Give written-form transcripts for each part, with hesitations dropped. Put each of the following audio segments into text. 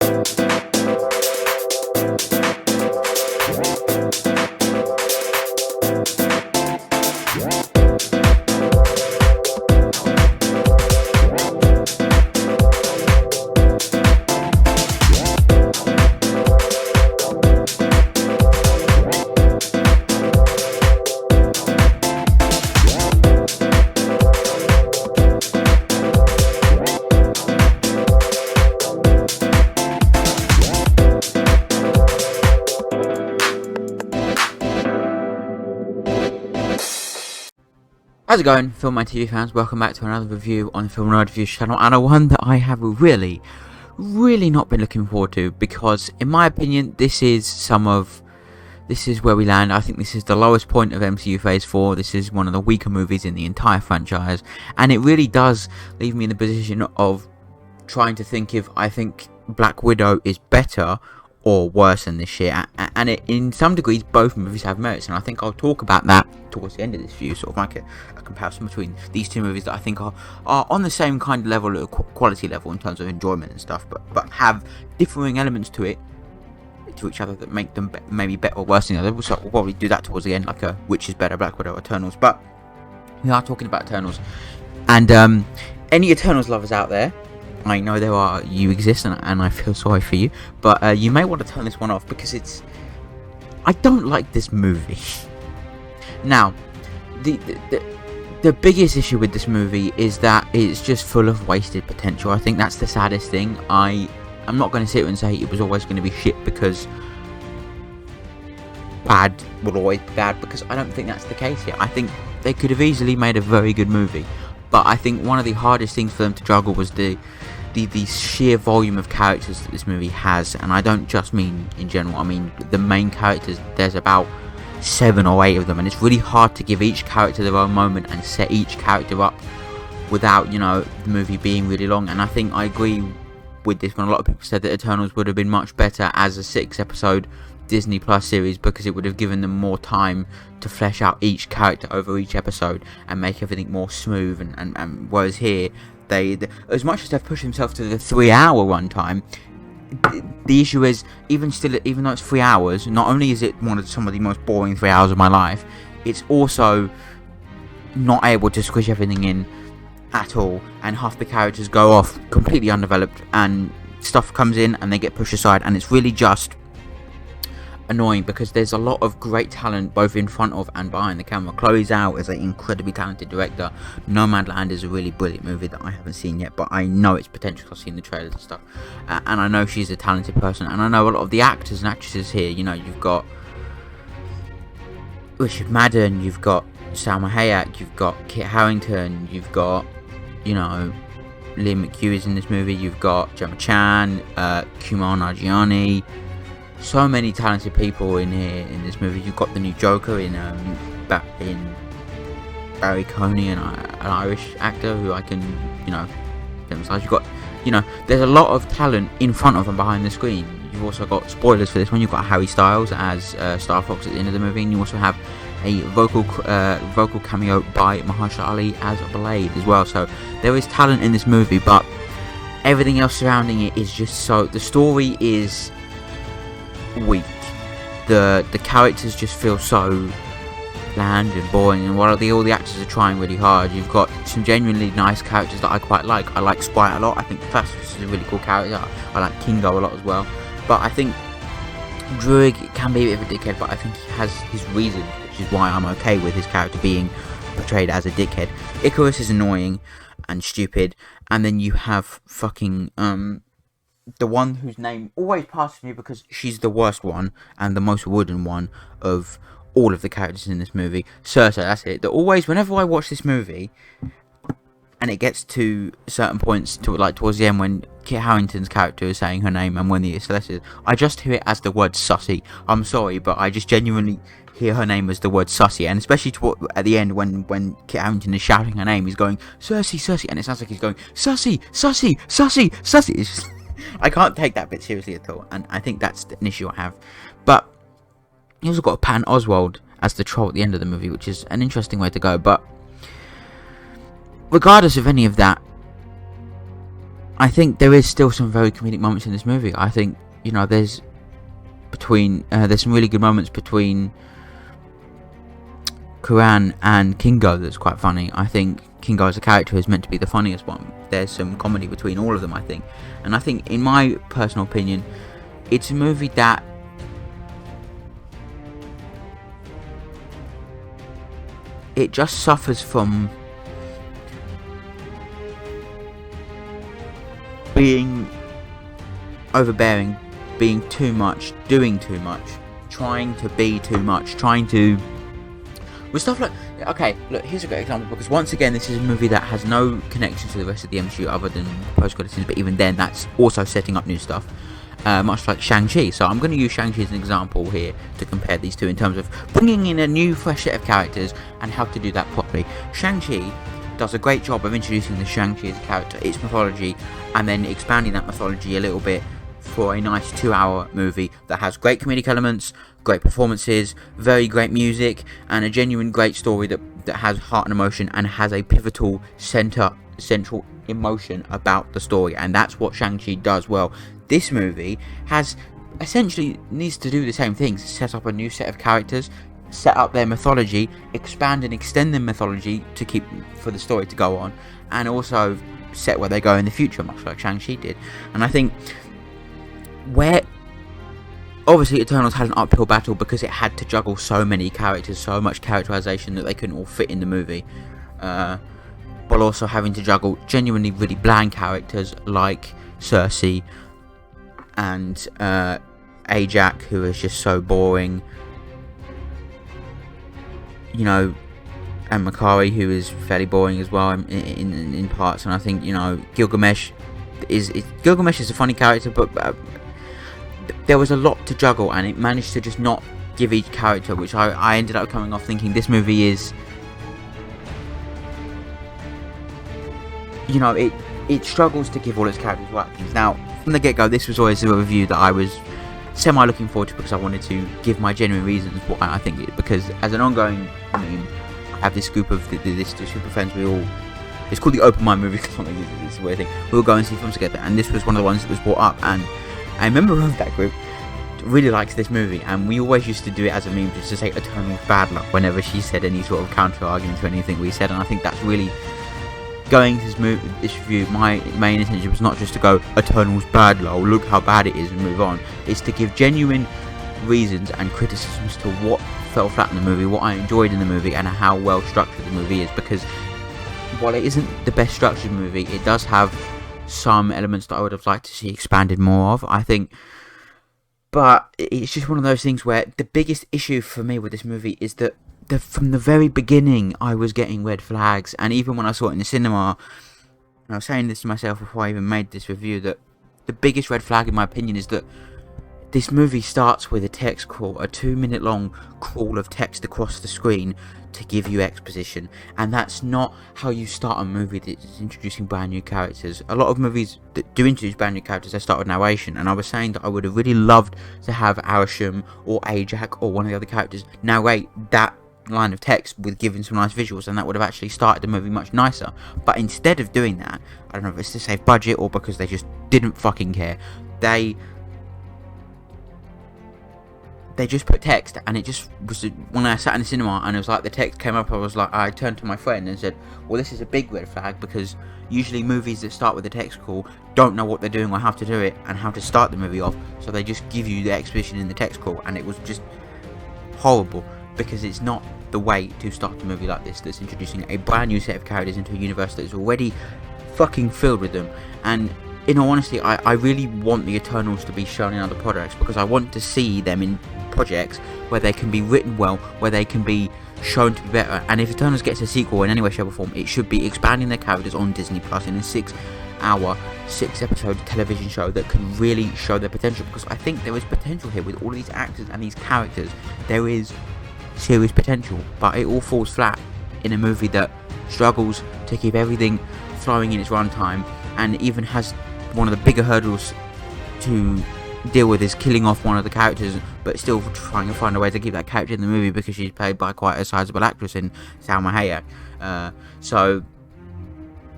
How's it going, Film and TV fans? Welcome back to another review on the Film Nerd Reviews channel, and a one that I have really not been looking forward to, because in my opinion this is where we land. I think this is the lowest point of MCU Phase 4. This is one of the weaker movies in the entire franchise, and it really does leave me in the position of trying to think if I think Black Widow is better or worse than this year, and in some degrees both movies have merits, and I think I'll talk about that towards the end of this review, sort of like a comparison between these two movies that I think are on the same kind of level, quality level in terms of enjoyment and stuff, but have differing elements to each other that make them maybe better or worse than the other. So we'll probably do that towards the end, like which is better, Black Widow or Eternals. But we are talking about Eternals, and any Eternals lovers out there, I know you exist, and I feel sorry for you, but you may want to turn this one off, because I don't like this movie. Now, the biggest issue with this movie is that it's just full of wasted potential. I think that's the saddest thing. I'm not going to sit here and say it was always going to be shit, because bad will always be bad, because I don't think that's the case here. I think they could have easily made a very good movie, but I think one of the hardest things for them to juggle was the sheer volume of characters that this movie has, and I don't just mean in general. I mean the main characters. There's about 7 or 8 of them, and it's really hard to give each character their own moment and set each character up without, the movie being really long. And I think I agree with this when a lot of people said that Eternals would have been much better as a 6-episode Disney Plus series, because it would have given them more time to flesh out each character over each episode and make everything more smooth, and whereas here they as much as they've pushed themselves to the 3-hour runtime, the issue is, even though it's 3 hours, not only is it some of the most boring 3 hours of my life, it's also not able to squish everything in at all, and half the characters go off completely undeveloped, and stuff comes in and they get pushed aside, and it's really just annoying, because there's a lot of great talent both in front of and behind the camera. Chloe Zhao is an incredibly talented director. Nomadland is a really brilliant movie that I haven't seen yet, but I know its potential. I've seen the trailers and stuff, and I know she's a talented person, and I know a lot of the actors and actresses here. You've got Richard Madden, you've got Salma Hayek, you've got Kit Harington, you've got Liam McHugh is in this movie, you've got Gemma Chan, Kumail Nanjiani. So many talented people in here in this movie. You've got the new Joker in Barry Coney, an Irish actor who I can emphasize. You've got there's a lot of talent in front of and behind the screen. You've also got, spoilers for this one, you've got Harry Styles as Star Fox at the end of the movie, and you also have a vocal cameo by Mahershala Ali as Blade as well. So there is talent in this movie, but everything else surrounding it is just so. The story is weak. The characters just feel so bland and boring, and while all the actors are trying really hard, you've got some genuinely nice characters that I quite like. I like Sprite a lot. I think Thassus is a really cool character. I like Kingo a lot as well, but I think Druig can be a bit of a dickhead, but I think he has his reasons, which is why I'm okay with his character being portrayed as a dickhead. Icarus is annoying and stupid, and then you have fucking the one whose name always passes me, because she's the worst one and the most wooden one of all of the characters in this movie. Cersei, that's it. That always, whenever I watch this movie and it gets to certain points, towards the end, when Kit Harington's character is saying her name and when the Celeste, I just hear it as the word sussy. I'm sorry, but I just genuinely hear her name as the word sussy, and especially at the end when Kit Harington is shouting her name, he's going Cersei, and it sounds like he's going sussy. It's just, I can't take that bit seriously at all, and I think that's an issue I have. But you also got Patton Oswalt as the troll at the end of the movie, which is an interesting way to go. But regardless of any of that, I think there is still some very comedic moments in this movie. I think, you know, there's some really good moments between Kuran and Kingo that's quite funny. I think Kingo as a character is meant to be the funniest one. There's some comedy between all of them, I think. And I think, in my personal opinion, it's a movie that it just suffers from being overbearing, being too much, doing too much, trying to be too much, trying to... With stuff like... Okay, look, here's a great example, because once again, this is a movie that has no connection to the rest of the MCU other than post-credit scenes, but even then, that's also setting up new stuff, much like Shang-Chi. So I'm going to use Shang-Chi as an example here to compare these two in terms of bringing in a new, fresh set of characters and how to do that properly. Shang-Chi does a great job of introducing the Shang-Chi as a character, its mythology, and then expanding that mythology a little bit for a nice 2-hour movie that has great comedic elements, great performances, very great music, and a genuine great story that has heart and emotion and has a pivotal central emotion about the story, and that's what Shang-Chi does well. This movie has essentially needs to do the same things: set up a new set of characters, set up their mythology, expand and extend their mythology to keep for the story to go on, and also set where they go in the future, much like Shang-Chi did. And I think where obviously Eternals had an uphill battle because it had to juggle so many characters, so much characterization that they couldn't all fit in the movie, while also having to juggle genuinely really bland characters like Cersei and Ajak, who is just so boring, you know, and Makari, who is fairly boring as well in parts. And I think, you know, Gilgamesh is a funny character, but there was a lot to juggle, and it managed to just not give each character, which I ended up coming off thinking this movie is, you know, it struggles to give all its characters right things. Now, from the get-go, this was always a review that I was semi looking forward to, because I wanted to give my genuine reasons why I think it, because as an ongoing meme, I have this group of this super friends. It's called the Open Mind Movie Club. It's a weird thing. We all go and see films together, and this was one of the ones that was brought up, and a member of that group really likes this movie, and we always used to do it as a meme just to say Eternal's bad luck whenever she said any sort of counter argument to anything we said. And I think that's really going to this review. My main intention was not just to go Eternal's bad luck, look how bad it is, and move on. It's to give genuine reasons and criticisms to what fell flat in the movie, what I enjoyed in the movie, and how well structured the movie is. Because while it isn't the best structured movie, it does have some elements that I would have liked to see expanded more of, I think. But it's just one of those things where the biggest issue for me with this movie is that from the very beginning I was getting red flags, and even when I saw it in the cinema, and I was saying this to myself before I even made this review, that the biggest red flag in my opinion is that this movie starts with a text crawl, a 2-minute long crawl of text across the screen to give you exposition, and that's not how you start a movie that's introducing brand new characters. A lot of movies that do introduce brand new characters, they start with narration, and I was saying that I would have really loved to have Arishem or Ajak or one of the other characters narrate that line of text with giving some nice visuals, and that would have actually started the movie much nicer. But instead of doing that, I don't know if it's to save budget or because they just didn't fucking care, they just put text, and it just was, when I sat in the cinema and it was like the text came up, I turned to my friend and said, well, this is a big red flag, because usually movies that start with a text call don't know what they're doing or how to do it and how to start the movie off, so they just give you the exposition in the text call, and it was just horrible, because it's not the way to start a movie like this that's introducing a brand new set of characters into a universe that is already fucking filled with them. And in all honesty, I really want the Eternals to be shown in other projects, because I want to see them in projects where they can be written well, where they can be shown to be better. And if Eternals gets a sequel in any way, shape or form, it should be expanding their characters on Disney Plus in a 6-hour, 6-episode television show that can really show their potential, because I think there is potential here with all these actors and these characters. There is serious potential, but it all falls flat in a movie that struggles to keep everything flowing in its runtime, and even has one of the bigger hurdles to deal with is killing off one of the characters, but still trying to find a way to keep that character in the movie, because she's played by quite a sizable actress in Salma Hayek. So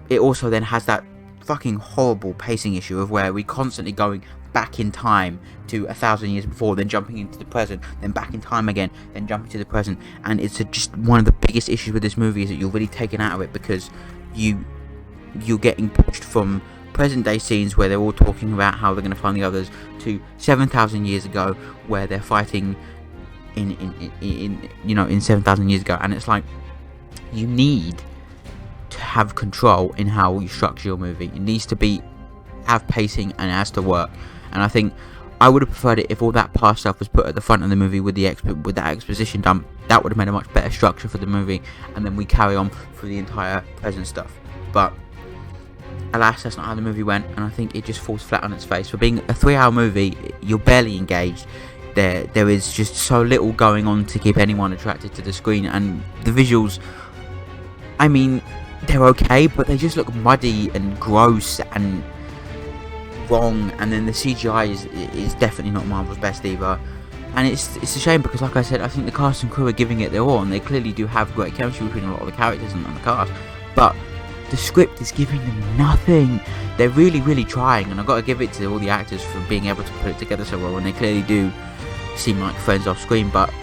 it also then has that fucking horrible pacing issue of where we constantly going back in time to 1,000 years before, then jumping into the present, then back in time again, then jumping to the present. And it's just one of the biggest issues with this movie is that you're really taken out of it because you're getting pushed from present day scenes where they're all talking about how they're going to find the others to 7,000 years ago where they're fighting in 7,000 years ago. And it's like, you need to have control in how you structure your movie. It needs to have pacing and it has to work. And I think I would have preferred it if all that past stuff was put at the front of the movie with that exposition dump. That would have made a much better structure for the movie, and then we carry on through the entire present stuff. But alas, that's not how the movie went, and I think it just falls flat on its face. For being a 3-hour movie, you're barely engaged. There is just so little going on to keep anyone attracted to the screen, and the visuals, I mean, they're okay, but they just look muddy and gross and wrong. And then the CGI is definitely not Marvel's best either. And it's a shame because, like I said, I think the cast and crew are giving it their all, and they clearly do have great chemistry between a lot of the characters and the cast. But the script is giving them nothing. They're really, really trying, and I've got to give it to all the actors for being able to put it together so well, and they clearly do seem like friends off screen, but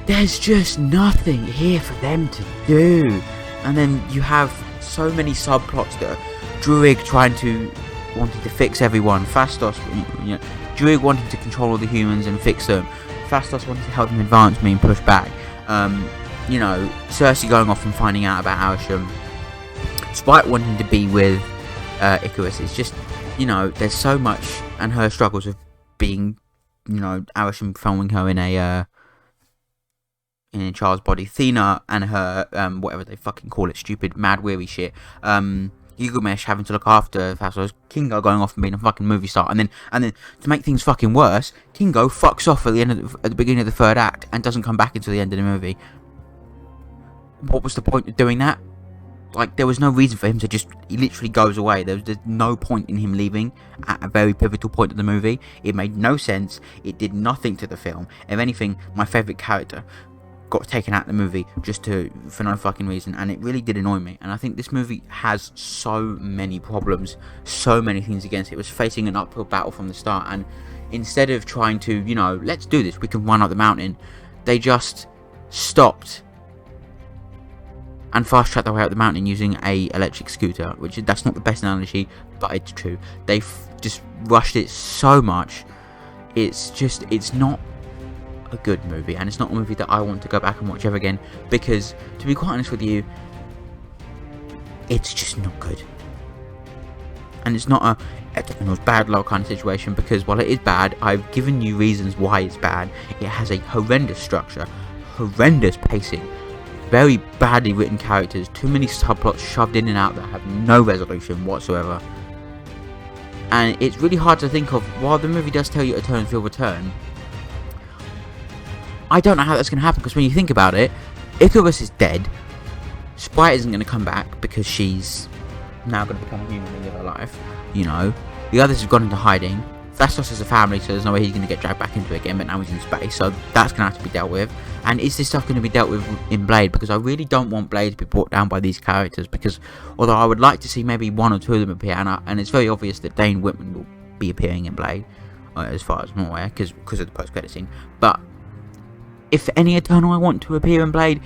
there's just nothing here for them to do. And then you have so many subplots that are Druig wanting to fix everyone, Phastos, Druig wanting to control all the humans and fix them, Phastos wanting to help them advance, being pushed back, Cersei going off and finding out about Arishem, Spike wanting to be with Ikaris. It's just, there's so much, and her struggles of being, Arishem filming her in Charles' body, Thena and her, whatever they fucking call it, stupid, mad, weary shit, Gilgamesh having to look after Phastos, Kingo going off and being a fucking movie star, and then to make things fucking worse, Kingo fucks off at the beginning of the third act and doesn't come back until the end of the movie. What was the point of doing that? Like, there was no reason for him to he literally goes away. There's no point in him leaving at a very pivotal point of the movie. It made no sense. It did nothing to the film. If anything, my favourite character got taken out of the movie for no fucking reason, and it really did annoy me. And I think this movie has so many problems, so many things against it. It was facing an uphill battle from the start, and instead of trying to, let's do this, we can run up the mountain, they just stopped and fast-tracked their way up the mountain using a electric scooter, that's not the best analogy, but it's true. They just rushed it so much. It's not a good movie, and it's not a movie that I want to go back and watch ever again, because, to be quite honest with you, it's just not good. And it's not a bad luck kind of situation, because while it is bad, I've given you reasons why it's bad. It has a horrendous structure, horrendous pacing, very badly written characters, too many subplots shoved in and out that have no resolution whatsoever. And it's really hard to think of, while the movie does tell you a turn will return, I don't know how that's going to happen, because when you think about it, Ikaris is dead, Sprite isn't going to come back because she's now going to become a human and live her life, the others have gone into hiding, Phastos has a family, so there's no way he's going to get dragged back into it again, but now he's in space, so that's going to have to be dealt with. And is this stuff going to be dealt with in Blade? Because I really don't want Blade to be brought down by these characters, because although I would like to see maybe one or two of them appear, and it's very obvious that Dane Whitman will be appearing in Blade, as far as I'm aware, because of the post-credit scene, but if any Eternal I want to appear in Blade,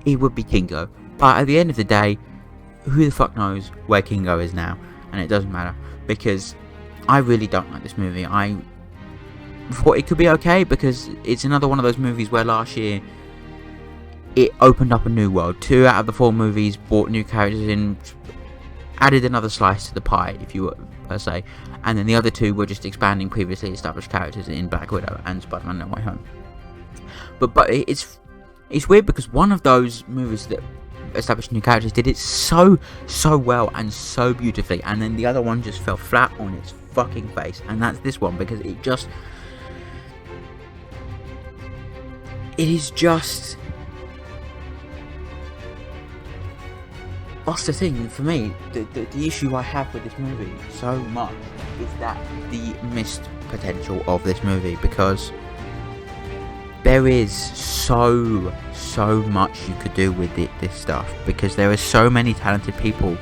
it would be Kingo. But at the end of the day, who the fuck knows where Kingo is now, and it doesn't matter, because I really don't like this movie. I thought it could be okay, because it's another one of those movies where last year it opened up a new world. 2 out of the 4 movies brought new characters in, added another slice to the pie, if you were per se, and then the other 2 were just expanding previously established characters in Black Widow and Spider-Man No Way Home. But it's weird, because one of those movies that established new characters did it so well and so beautifully, and then the other one just fell flat on its fucking face, and that's this one, because it is just, what's the thing for me, the issue I have with this movie so much is that the missed potential of this movie, because there is so much you could do with this stuff, because there are so many talented people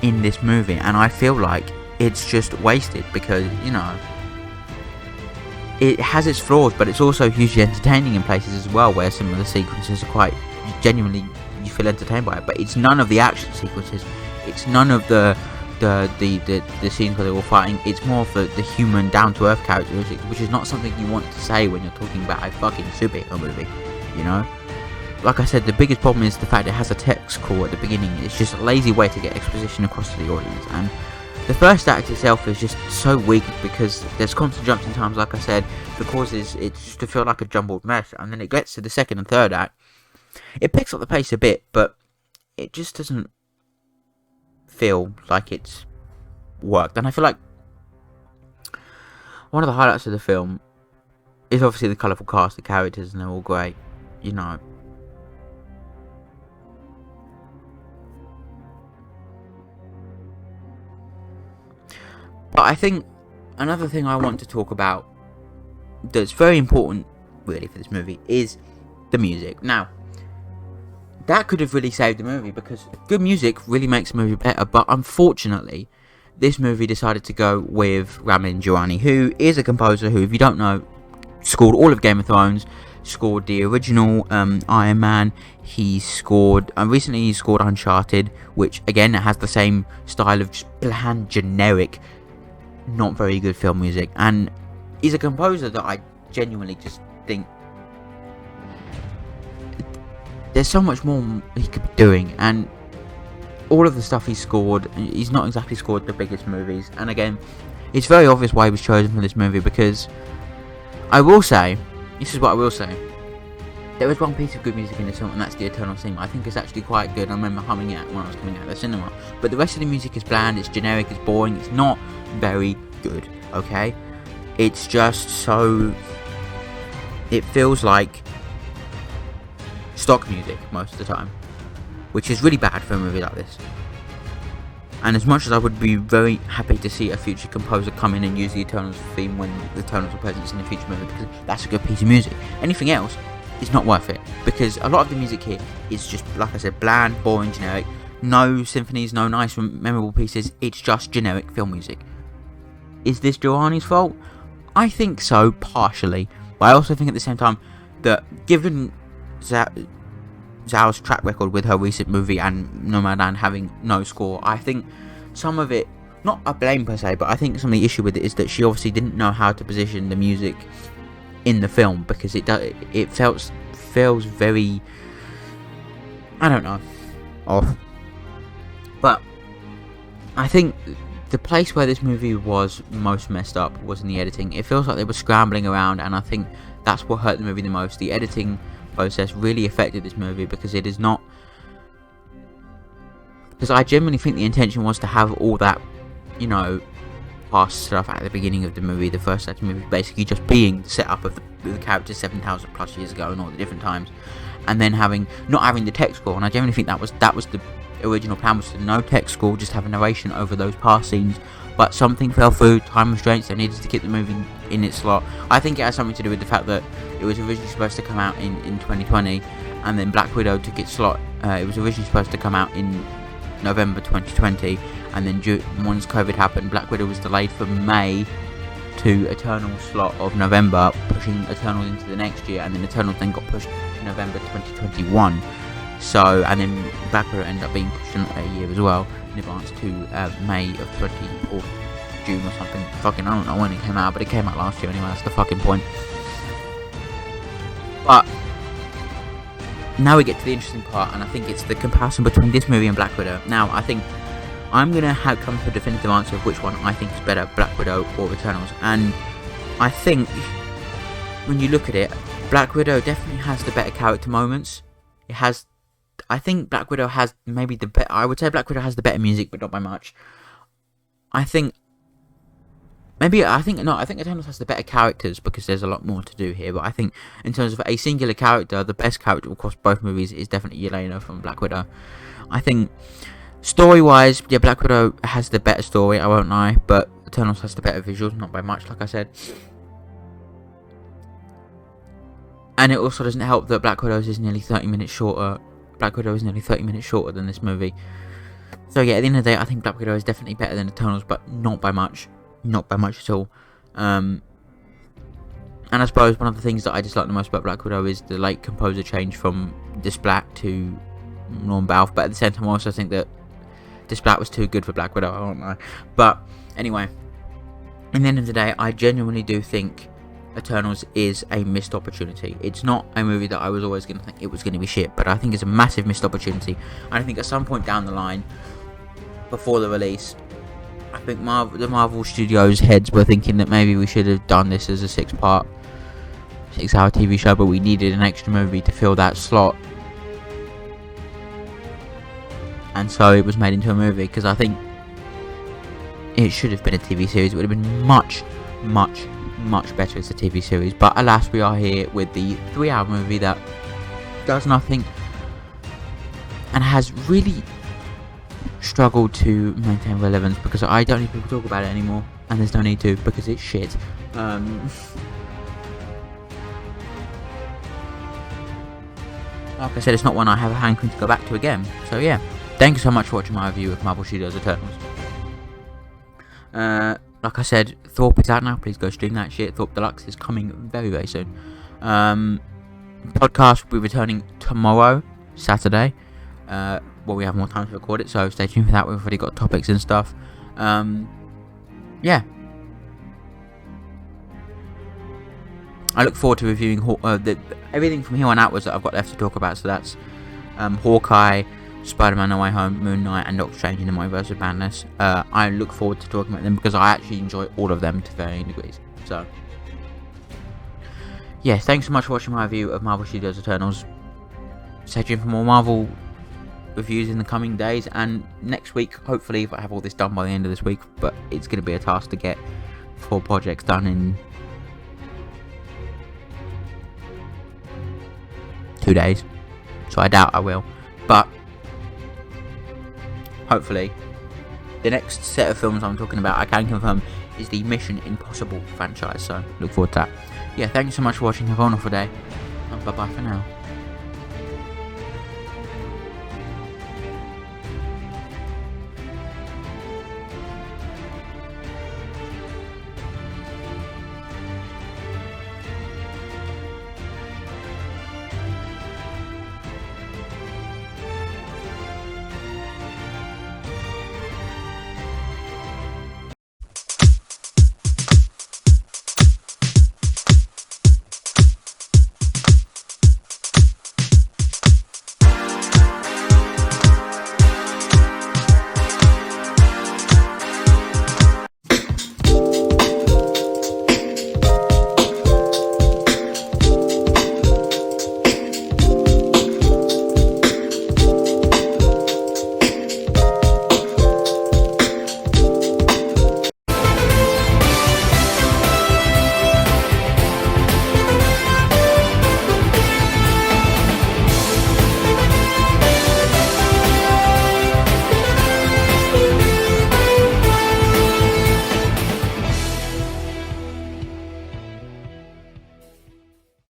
in this movie, and I feel like it's just wasted because, you know, it has its flaws, but it's also hugely entertaining in places as well, where some of the sequences are quite genuinely, you feel entertained by it. But it's none of the action sequences, it's none of the scenes where they're all fighting. It's more of the human, down-to-earth characteristics, which is not something you want to say when you're talking about a fucking superhero movie, you know? Like I said, the biggest problem is the fact it has a text call at the beginning. It's just a lazy way to get exposition across to the audience, and the first act itself is just so weak because there's constant jumps in times, like I said, that causes it just to feel like a jumbled mess. And then it gets to the second and third act, it picks up the pace a bit, but it just doesn't feel like it's worked. And I feel like one of the highlights of the film is obviously the colourful cast, the characters, and they're all great, you know. But I think another thing I want to talk about that's very important, really, for this movie is the music. Now, that could have really saved the movie because good music really makes a movie better, but unfortunately, this movie decided to go with Ramin Djawadi, who is a composer who, if you don't know, scored all of Game of Thrones, scored the original Iron Man. He scored recently he scored Uncharted, which again has the same style of just bland, generic, not very good film music. And he's a composer that I genuinely just think there's so much more he could be doing. And all of the stuff he scored, he's not exactly scored the biggest movies. And again, it's very obvious why he was chosen for this movie, because I will say, this is what I will say, there is one piece of good music in this film, and that's the Eternal theme. I think it's actually quite good. I remember humming it when I was coming out of the cinema. But the rest of the music is bland, it's generic, it's boring, it's not very good, okay? It's just so... it feels like stock music most of the time, which is really bad for a movie like this. And as much as I would be very happy to see a future composer come in and use the Eternals theme when the Eternals are present in a future movie, because that's a good piece of music, anything else is not worth it, because a lot of the music here is just, like I said, bland, boring, generic. No symphonies, no nice memorable pieces, it's just generic film music. Is this Djawadi's fault? I think so, partially, but I also think at the same time that given Zhao's track record with her recent movie and Nomadland having no score, I think some of it, not a blame per se, but I think some of the issue with it is that she obviously didn't know how to position the music in the film, because it feels very, I don't know, off. But I think the place where this movie was most messed up was in the editing. It feels like they were scrambling around, and I think that's what hurt the movie the most. The editing process really affected this movie, because it is not, because I genuinely think the intention was to have all that, you know, past stuff at the beginning of the movie, the first act of the movie, basically just being the setup of the characters 7,000 plus years ago and all the different times, and then not having the text score. And I genuinely think that was the original plan, was to no text score, just have a narration over those past scenes. But something fell through, time restraints, they needed to keep the movie in its slot. I think it has something to do with the fact that it was originally supposed to come out in 2020, and then Black Widow took its slot. It was originally supposed to come out in November 2020, and then once COVID happened, Black Widow was delayed from May to Eternal slot of November, pushing Eternal into the next year, and then Eternal then got pushed to November 2021. So, and then Black Widow ended up being pushed a year as well, in advance to May of 20, or June or something. Fucking, I don't know when it came out, but it came out last year anyway, that's the fucking point. But now we get to the interesting part, and I think it's the comparison between this movie and Black Widow. Now, I think I'm going to come to a definitive answer of which one I think is better, Black Widow or Eternals. And I think, when you look at it, Black Widow definitely has the better character moments. It has, I think Black Widow has maybe the better, I would say Black Widow has the better music, but not by much. I think Eternals has the better characters, because there's a lot more to do here. But I think in terms of a singular character, the best character across both movies is definitely Yelena from Black Widow. I think story-wise, yeah, Black Widow has the better story, I won't lie, but Eternals has the better visuals, not by much, like I said. And it also doesn't help that Black Widow is nearly 30 minutes shorter. Black Widow is nearly 30 minutes shorter than this movie. So yeah, at the end of the day, I think Black Widow is definitely better than Eternals, but not by much. Not by much at all. And I suppose one of the things that I dislike the most about Black Widow is the late composer change from Desplat to Norm Balfe. But at the same time, I also think that Desplat was too good for Black Widow, I don't know. But anyway, at the end of the day, I genuinely do think Eternals is a missed opportunity. It's not a movie that I was always going to think it was going to be shit, but I think it's a massive missed opportunity. And I think at some point down the line, before the release, I think the Marvel Studios heads were thinking that maybe we should have done this as a 6-hour TV show, but we needed an extra movie to fill that slot. And so it was made into a movie, because I think it should have been a TV series. It would have been much, much, much better as a TV series. But alas, we are here with the 3-hour movie that does nothing and has really struggled to maintain relevance, because I don't need people to talk about it anymore, and there's no need to, because it's shit. Like I said, it's not one I have a hankering to go back to again. So yeah, thank you so much for watching my review of Marvel Studios Eternals. Like I said, Thorpe is out now. Please go stream that shit. Thorpe Deluxe is coming very, very soon. Podcast will be returning tomorrow, Saturday. Well, we have more time to record it, so stay tuned for that. We've already got topics and stuff. Yeah. I look forward to reviewing everything from here on outwards that I've got left to talk about. So that's Hawkeye, Spider-Man No Way Home, Moon Knight, and Doctor Strange in the Multiverse of Madness. I look forward to talking about them, because I actually enjoy all of them to varying degrees. So, yes, thanks so much for watching my review of Marvel Studios Eternals. Stay tuned for more Marvel reviews in the coming days, and next week, hopefully, if I have all this done by the end of this week. But it's going to be a task to get 4 projects done in 2 days, so I doubt I will. But hopefully, the next set of films I'm talking about, I can confirm, is the Mission Impossible franchise. So look forward to that. Yeah, thank you so much for watching. Have a wonderful day, and bye bye for now.